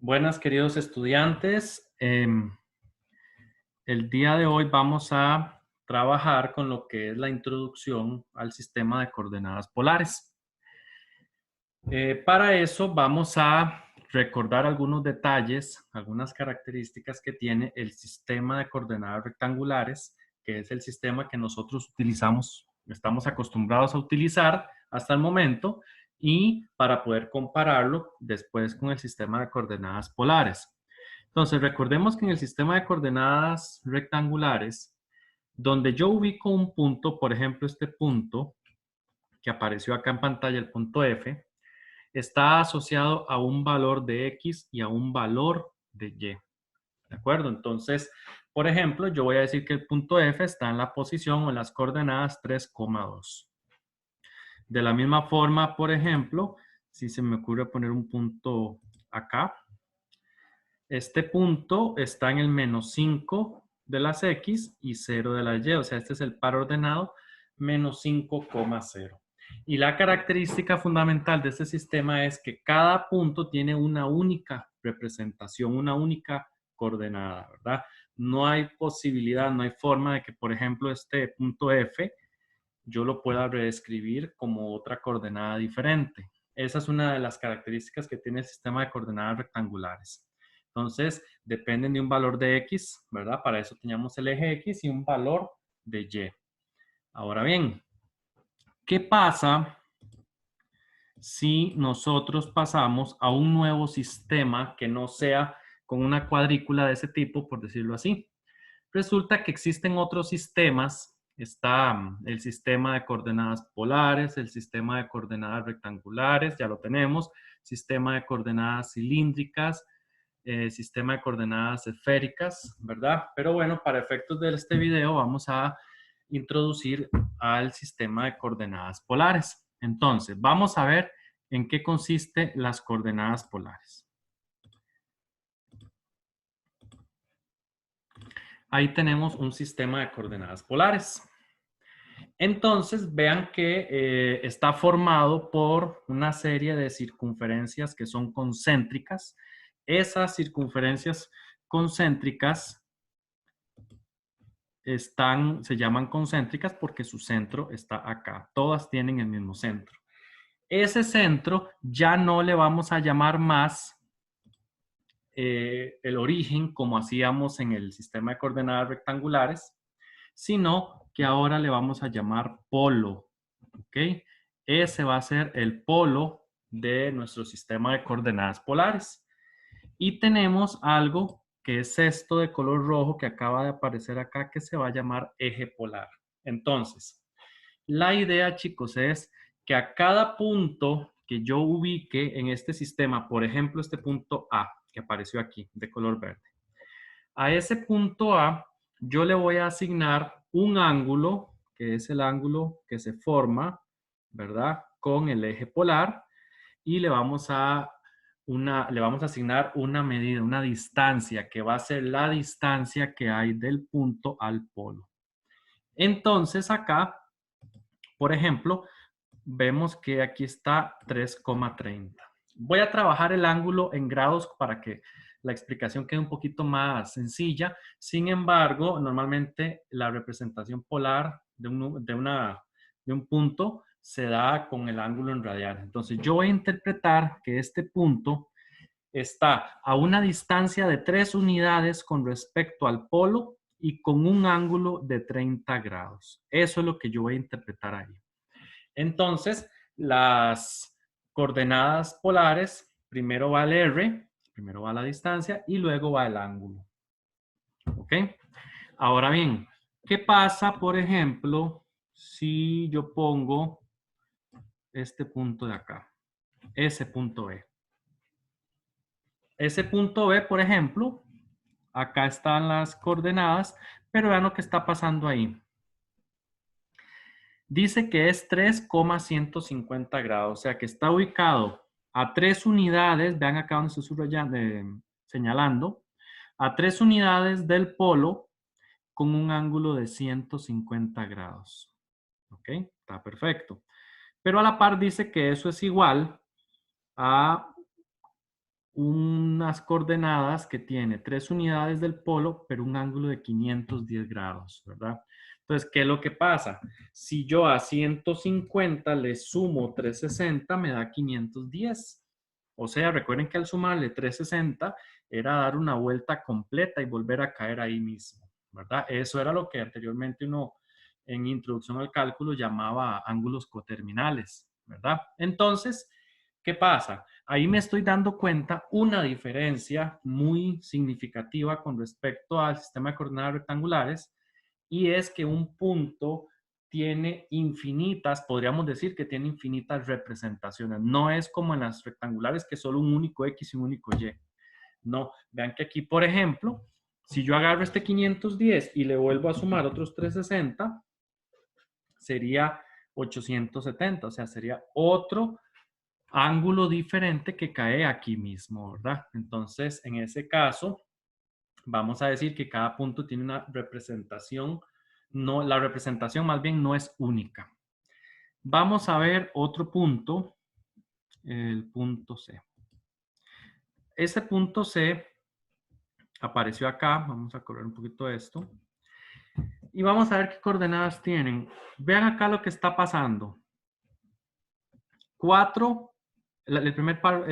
Buenas, queridos estudiantes. El día de hoy vamos a trabajar con lo que es la introducción al sistema de coordenadas polares. Para eso vamos a recordar algunos detalles, algunas características que tiene el sistema de coordenadas rectangulares, que es el sistema que nosotros utilizamos, estamos acostumbrados a utilizar hasta el momento, y para poder compararlo después con el sistema de coordenadas polares. Entonces, recordemos que en el sistema de coordenadas rectangulares, donde yo ubico un punto, por ejemplo, este punto que apareció acá en pantalla, el punto F, está asociado a un valor de X y a un valor de Y. ¿De acuerdo? Entonces, por ejemplo, yo voy a decir que el punto F está en la posición o en las coordenadas 3,2. De la misma forma, por ejemplo, si se me ocurre poner un punto acá, este punto está en el menos 5 de las X y 0 de las Y. O sea, este es el par ordenado menos 5,0. Y la característica fundamental de este sistema es que cada punto tiene una única representación, una única coordenada, ¿verdad? No hay posibilidad, no hay forma de que, por ejemplo, este punto F yo lo pueda reescribir como otra coordenada diferente. Esa es una de las características que tiene el sistema de coordenadas rectangulares. Entonces, dependen de un valor de X, ¿verdad? Para eso teníamos el eje X y un valor de Y. Ahora bien, ¿qué pasa si nosotros pasamos a un nuevo sistema que no sea con una cuadrícula de ese tipo, por decirlo así? Resulta que existen otros sistemas. Está el sistema de coordenadas polares, el sistema de coordenadas rectangulares, ya lo tenemos, sistema de coordenadas cilíndricas, sistema de coordenadas esféricas, ¿verdad? Pero bueno, para efectos de este video vamos a introducir al sistema de coordenadas polares. Entonces, vamos a ver en qué consiste las coordenadas polares. Ahí tenemos un sistema de coordenadas polares. Entonces, vean que está formado por una serie de circunferencias que son concéntricas. Esas circunferencias concéntricas se llaman concéntricas porque su centro está acá. Todas tienen el mismo centro. Ese centro ya no le vamos a llamar más el origen como hacíamos en el sistema de coordenadas rectangulares, sino que ahora le vamos a llamar polo, ¿ok? Ese va a ser el polo de nuestro sistema de coordenadas polares. Y tenemos algo que es esto de color rojo que acaba de aparecer acá, que se va a llamar eje polar. Entonces, la idea, chicos, es que a cada punto que yo ubique en este sistema, por ejemplo, este punto A, que apareció aquí, de color verde, a ese punto A, yo le voy a asignar un ángulo, que es el ángulo que se forma, ¿verdad? Con el eje polar, y le vamos a asignar una medida, una distancia, que va a ser la distancia que hay del punto al polo. Entonces acá, por ejemplo, vemos que aquí está 3,30. Voy a trabajar el ángulo en grados para que la explicación quede un poquito más sencilla. Sin embargo, normalmente la representación polar de un punto se da con el ángulo en radianes. Entonces, yo voy a interpretar que este punto está a una distancia de 3 unidades con respecto al polo y con un ángulo de 30 grados. Eso es lo que yo voy a interpretar ahí. Entonces, las coordenadas polares, primero va el R, primero va la distancia y luego va el ángulo. ¿Ok? Ahora bien, ¿qué pasa, por ejemplo, si yo pongo este punto de acá? Ese punto E. Ese punto B, por ejemplo, acá están las coordenadas, pero vean lo que está pasando ahí. Dice que es 3,150 grados, o sea que está ubicado a 3 unidades, vean acá donde estoy subrayando, señalando, a 3 unidades del polo con un ángulo de 150 grados. ¿Ok? Está perfecto. Pero a la par dice que eso es igual a un unas coordenadas que tiene 3 unidades del polo, pero un ángulo de 510 grados, ¿verdad? Entonces, ¿qué es lo que pasa? Si yo a 150 le sumo 360, me da 510. O sea, recuerden que al sumarle 360 era dar una vuelta completa y volver a caer ahí mismo, ¿verdad? Eso era lo que anteriormente uno en introducción al cálculo llamaba ángulos coterminales, ¿verdad? Entonces, ¿qué pasa? Ahí me estoy dando cuenta una diferencia muy significativa con respecto al sistema de coordenadas rectangulares, y es que un punto tiene infinitas, podríamos decir que tiene infinitas representaciones. No es como en las rectangulares que solo un único X y un único Y. No, vean que aquí, por ejemplo, si yo agarro este 510 y le vuelvo a sumar otros 360, sería 870, o sea, sería otro ángulo diferente que cae aquí mismo, ¿verdad? Entonces, en ese caso, vamos a decir que cada punto tiene una representación, no, la representación más bien no es única. Vamos a ver otro punto, el punto C. Ese punto C apareció acá, vamos a correr un poquito esto, y vamos a ver qué coordenadas tienen. Vean acá lo que está pasando. 4, el primer par,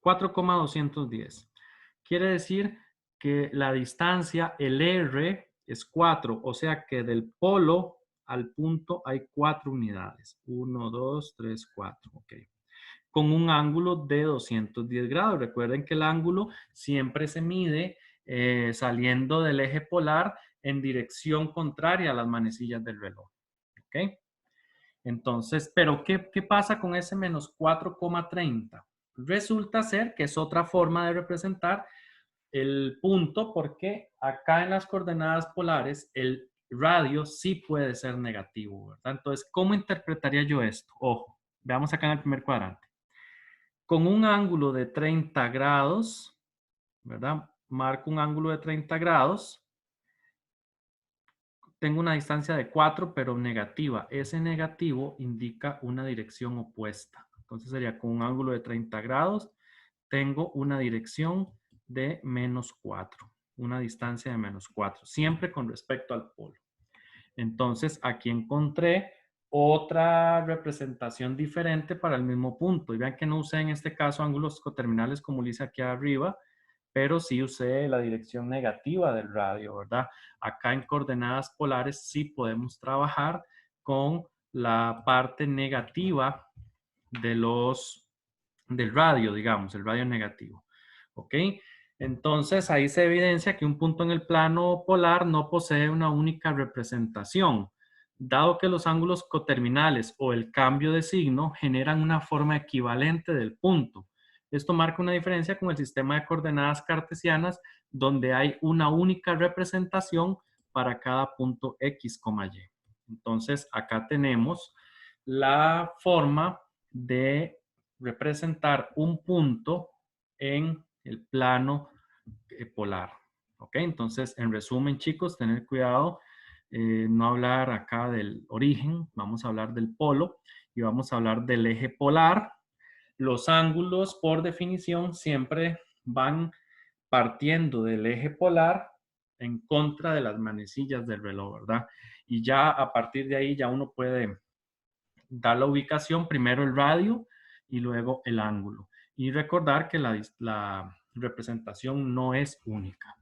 4,210. Quiere decir que la distancia, el R, es 4, o sea que del polo al punto hay 4 unidades. 1, 2, 3, 4, ok. Con un ángulo de 210 grados. Recuerden que el ángulo siempre se mide saliendo del eje polar en dirección contraria a las manecillas del reloj. ¿Ok? Entonces, pero ¿qué pasa con ese menos 4,30? Resulta ser que es otra forma de representar el punto porque acá en las coordenadas polares el radio sí puede ser negativo, ¿verdad? Entonces, ¿cómo interpretaría yo esto? Ojo, veamos acá en el primer cuadrante. Con un ángulo de 30 grados, ¿verdad? Marco un ángulo de 30 grados. Tengo una distancia de 4, pero negativa. Ese negativo indica una dirección opuesta. Entonces sería con un ángulo de 30 grados, tengo una dirección de menos 4, una distancia de menos 4, siempre con respecto al polo. Entonces aquí encontré otra representación diferente para el mismo punto. Y vean que no usé en este caso ángulos coterminales como lo hice aquí arriba, pero sí usé la dirección negativa del radio, ¿verdad? Acá en coordenadas polares sí podemos trabajar con la parte negativa de del radio, digamos, el radio negativo. ¿Ok? Entonces ahí se evidencia que un punto en el plano polar no posee una única representación, dado que los ángulos coterminales o el cambio de signo generan una forma equivalente del punto. Esto marca una diferencia con el sistema de coordenadas cartesianas, donde hay una única representación para cada punto X, Y. Entonces, acá tenemos la forma de representar un punto en el plano polar. ¿Ok? Entonces, en resumen, chicos, tener cuidado, no hablar acá del origen, vamos a hablar del polo y vamos a hablar del eje polar. Los ángulos, por definición, siempre van partiendo del eje polar en contra de las manecillas del reloj, ¿verdad? Y ya a partir de ahí ya uno puede dar la ubicación, primero el radio y luego el ángulo. Y recordar que la representación no es única.